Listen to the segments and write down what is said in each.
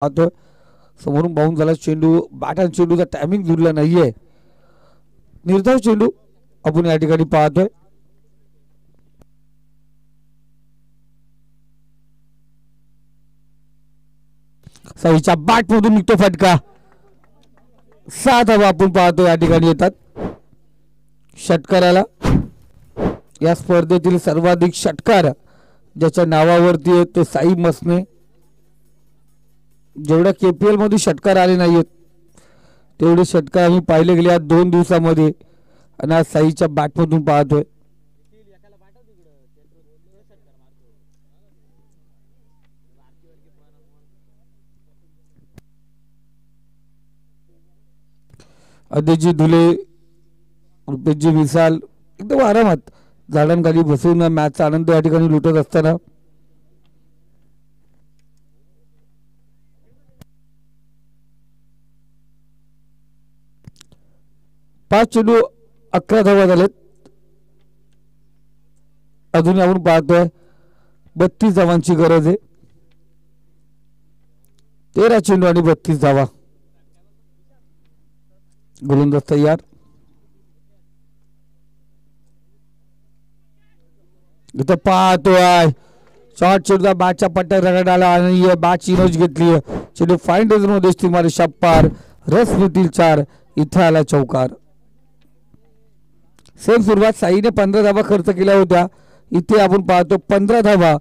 पाहतोय समोरून बाउंस झाला चेंडू बॅट आणि चेंडूचा टायमिंग जुळला नाहीये. निर्धाव चेंडू आपण या ठिकाणी पाहतोय. साईच्या बॅट मधून निघतो फटका. 6 धावा आपण पाहतो या ठिकाणी येतात षटकाराला. या स्पर्धेतील सर्वाधिक षटकार ज्याच्या नावावरती आहे तो साई मसने. जेवढ्या केपीएल मध्ये षटकार आले नाहीयेत तेवढे षटकार आम्ही पाहिले गेले या 2 दिवसामध्ये आणि आज साईच्या बॅटमधून पाहतोय. अदेजी धुले रुपेशजी विशाल एकदम आरामात झाडांखाली बसून मॅचचा आनंद या ठिकाणी लुटत असताना पाच चेंडू 11 धावा झालेत. अजूनही आपण पाहतोय 32 धावांची गरज आहे. 13 चेंडू आणि 32 धावा. गोलंदाज तयार. इथं पाहतोय शॉर्ट चेंडूचा बॅटच्या पट्ट्यात रगड आला आणि बॅट चिनोज घेतली. चेंडू फाईन रेंज मध्ये दिसतील मारे शप्पार रस मिळतील 4. इथं आला चौकार. सेम सुरुवात साईने 15 धावा खर्च केल्या होत्या. इथे आपण पाहतो 15 धावा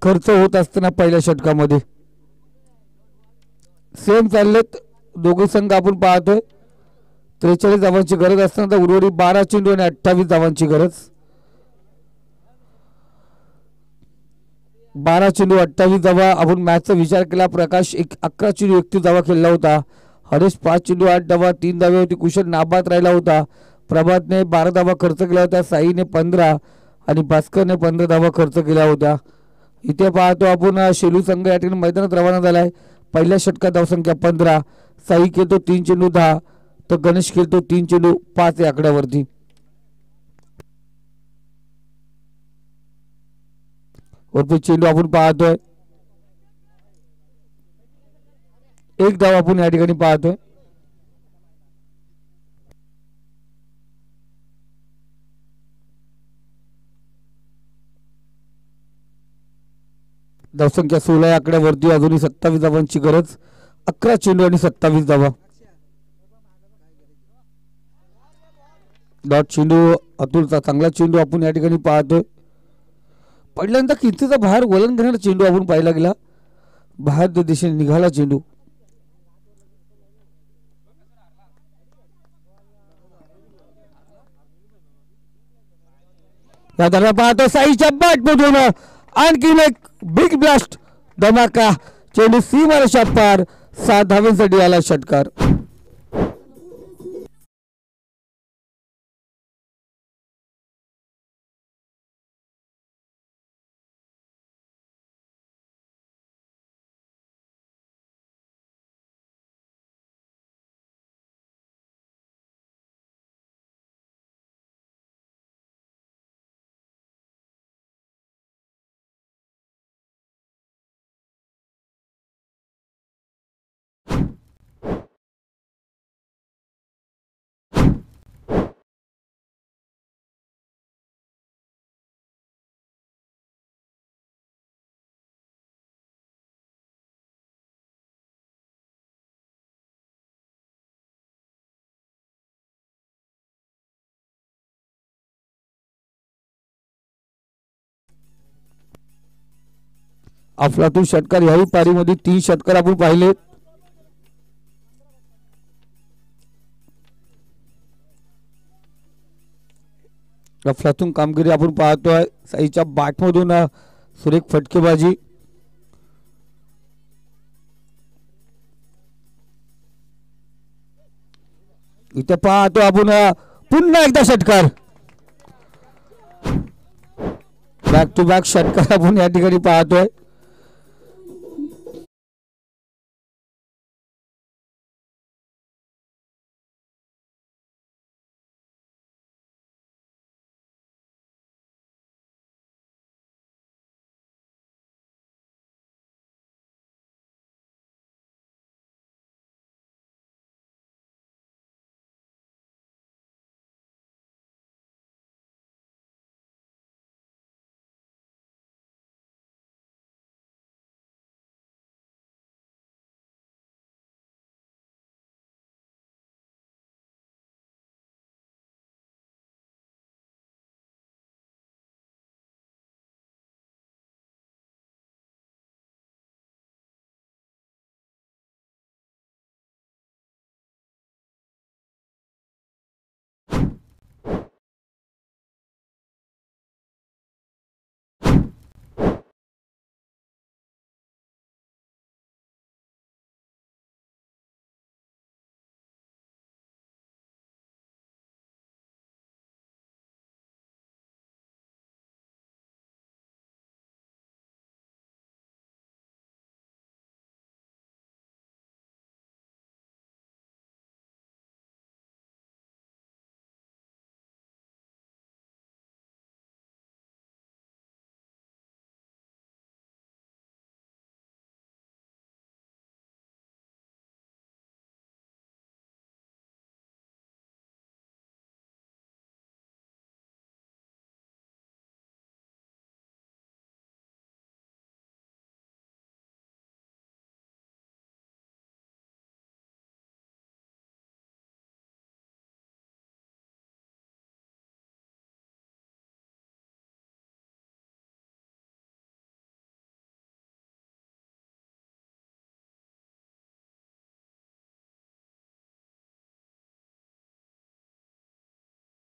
खर्च होत असताना पहिल्या षटकामध्ये सेम चाललेत दोघे संघ. आपण पाहतोय 43 धावांची गरज असताना उर्वरित 12 चेंडू आणि 28 धावांची गरज. 12 चेंडू 28 धावा. आपण मॅचचा विचार केला प्रकाश 11 चेंडू 31 धावा खेळला होता. हरेश 5 चेंडू 8 धावा 3 धावे होती. कुशल नाबाद राहिला होता. प्रभातने 12 धावा खर्च केल्या होत्या. साईने 15 आणि भास्करने 15 धावा खर्च केल्या होत्या. इथे पाहतो आपण शेलू संघ या ठिकाणी मैदानात रवाना झालाय. पहिल्या षटकात धावसंख्या 15. साई खेळतो 3 चेंडू 10 तर गणेश खेळतो 3 चेंडू 5 या आकड्यावरती. वरती चेंडू आपण पाहतोय 1 धाव आपण या ठिकाणी पाहतोय. धावसंख्या 16 या आकड्यावरती. अजूनही 27 धावांची गरज. 11 चेंडू आणि 27 धावा. डॉट चेंडू अतुलचा चांगला चेंडू आपण या ठिकाणी पाहतोय. पहिल्यांदा किंचीचा बाहेर वलन घेणारा चेंडू आपण पाहिला गेला. बाहेर दिशेने निघाला चेंडू. या दरम्यान पाहतो साईच्या बॅट मधून आणखीन एक बिग ब्लास्ट धमाका. चेंडू सीमारेषा पार. 7 धावांसाठी आला षटकार. अफलातून षटकार याही पारीमध्ये 3 षटकार आपण पाहिले. अफलातून कामगिरी आपण पाहतोय. साईच्या बॅटमधून सुरेख फटकेबाजी. इथे पाहतो आपण पुन्हा एकदा षटकार. बॅक टू बॅक षटकार आपण या ठिकाणी पाहतोय.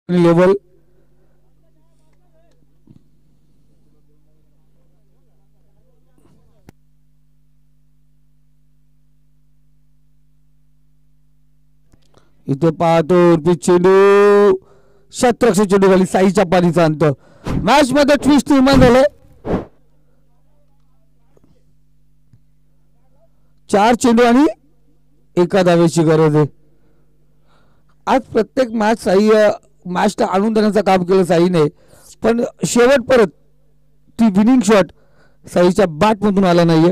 लेवल इथे पाहतो चेंडू शतरक्षक चेंडू खाली साईच्या पाणीचा अंत. मॅच मध्ये ट्विस्ट निर्माण झाले. 4 चेंडू आणि 1 धावेची गरज आहे. आज प्रत्येक मॅचला आणून देण्याचं काम केलं साईने, पण शेवट परत ती विनिंग शॉट साईच्या बॅट मधून आला नाहीये.